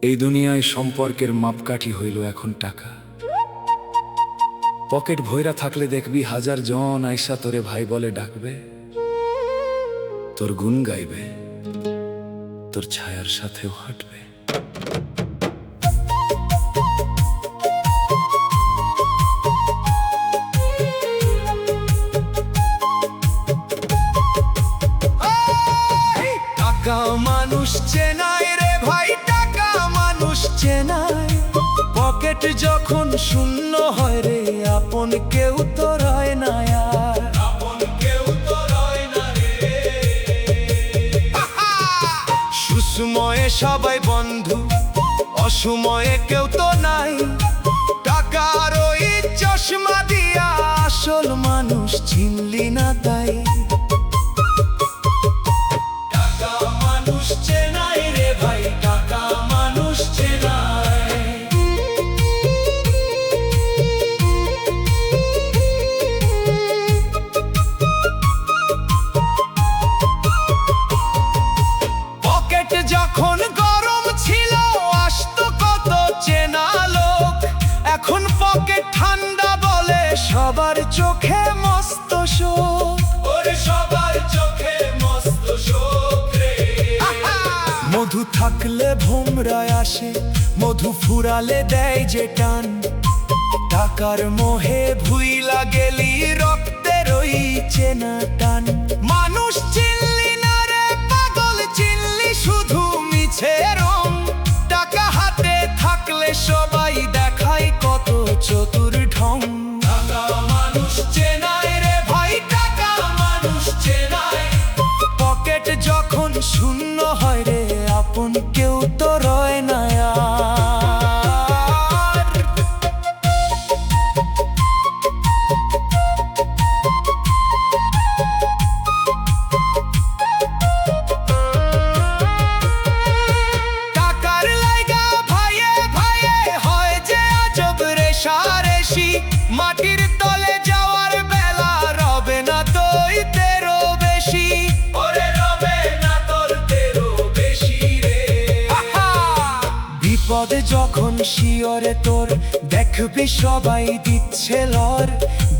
এই দুনিয়ায় সম্পর্কের মাপকাঠি হইল এখন টাকা। পকেট ভইরা থাকলে দেখবি হাজার জন আইসা তোরে ভাই বলে ডাকবে, তোর গুণ গাইবে, তোর ছায়ার সাথেও হাঁটবে। টাকা মানুষ চেনায় রে ভাই, টাকা মানুষ চেনায়। পকেট যখন শূন্য হয় রে, আপন কেউ তো রয় না আর, আপন কেউ তো রয় না রে। সুসময়ে সবাই বন্ধু, অসময়ে কেউ তো নাই। টাকার ওই চশমা দিয়া আসল মানুষ চিনলি না তাই। যখন গরম ছিল আসতো কত চেনা লোক, এখন পকেট ঠান্ডা বলে সবার চোখে মস্ত শোক। ওরে সবার চোখে মস্ত শোক রে। মধু থাকলে ভোমরায় আসে, মধু ফুরালে দেয় যে টান। টাকার মোহে ভুইলা গেলি রক্তের ওই চেনা টান। মানুষ চিনলি না রে পাগল, চিনলি শুধু মিছে রং। টাকা হাতে থাকলে সবাই দেখায় কত চতুর ঢং। টাকা মানুষ চেনায় রে ভাই, টাকা মানুষ চেনায়। পকেট যখন শূন্য হয় রে, আপন কেউ তো রয় না আর। মাটির তলে যাওয়ার বেলা রবে না তোই তেরো বেশি, ওরে রবে না তোর তেরো বেশি রে। বিপদে যখন শিয়রে তোর দেখবি সবাই দিচ্ছে লর।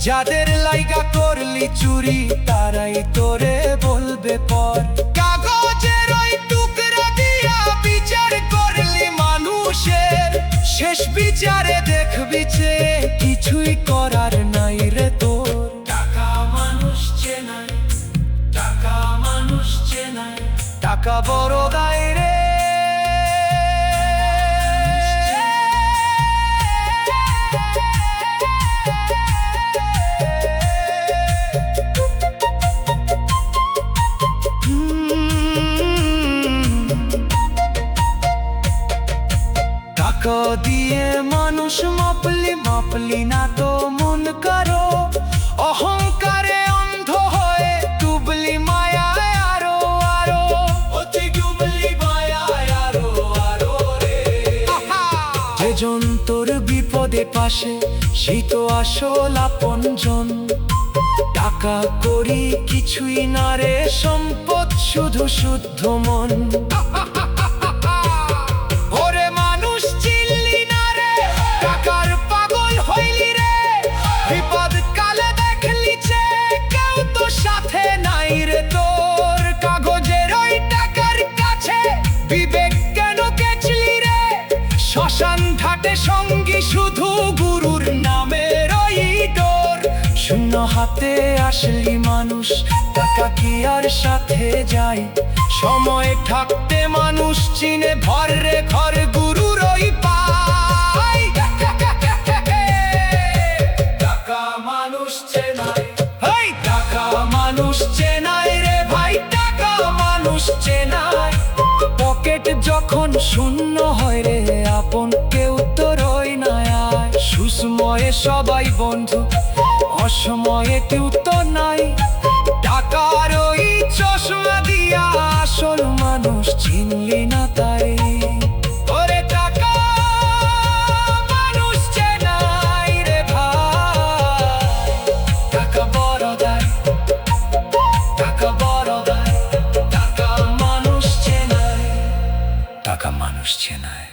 যাদের লাইগা করলি চুরি তারাই তোরে বলবে পর। কাগজের ওই টুকরা দিয়া বিচার করলি মানুষের, শেষ বিচারে দেখবি যে কিছুই করার নাই রে তোর। টাকা মানুষ চেনায়, টাকা মানুষ চেনায়। টাকা বড় গায় রে। টাকা দিয়ে মানুষ মাপলি, মাপলি না তো মন কারো। অহংকারে অন্ধ হয়ে ডুবলি মায়ায় আরো আরো, অতি ডুবলি মায়ায় আরো আরো রে। যেজন তোর বিপদে পাশে সেই তো আসল আপনজন। টাকা করি কিছুই না রে, সম্পদ শুধু শুদ্ধ মন। শ্মশান ঘাটে সঙ্গী শুধু গুরুর নামের ওই ডোর। শূন্য হাতে আসলি মানুষ, টাকা কি আর সাথে যায়। সময় থাকতে মানুষ চিনে ভর রে ঘর গুরুর ওই পায়। টাকা মানুষ চেনায়, এই টাকা মানুষ চেনায় রে ভাই, টাকা মানুষ চেনায়। পকেট যখন শূন্য হয় রে, আপন কেউ তো রয় না আর। সুসময়ে সবাই বন্ধু, অসময়ে কেউ তো নাই। টাকার ওই চশমা দিয়া আসল মানুষ চিনলি না তাই। ওরে টাকা মানুষ চেনায় রে ভাই, টাকা বড় দেয়, টাকা বড় দেয়। টাকা মানুষ চেনায়, টাকা মানুষ চেনায়।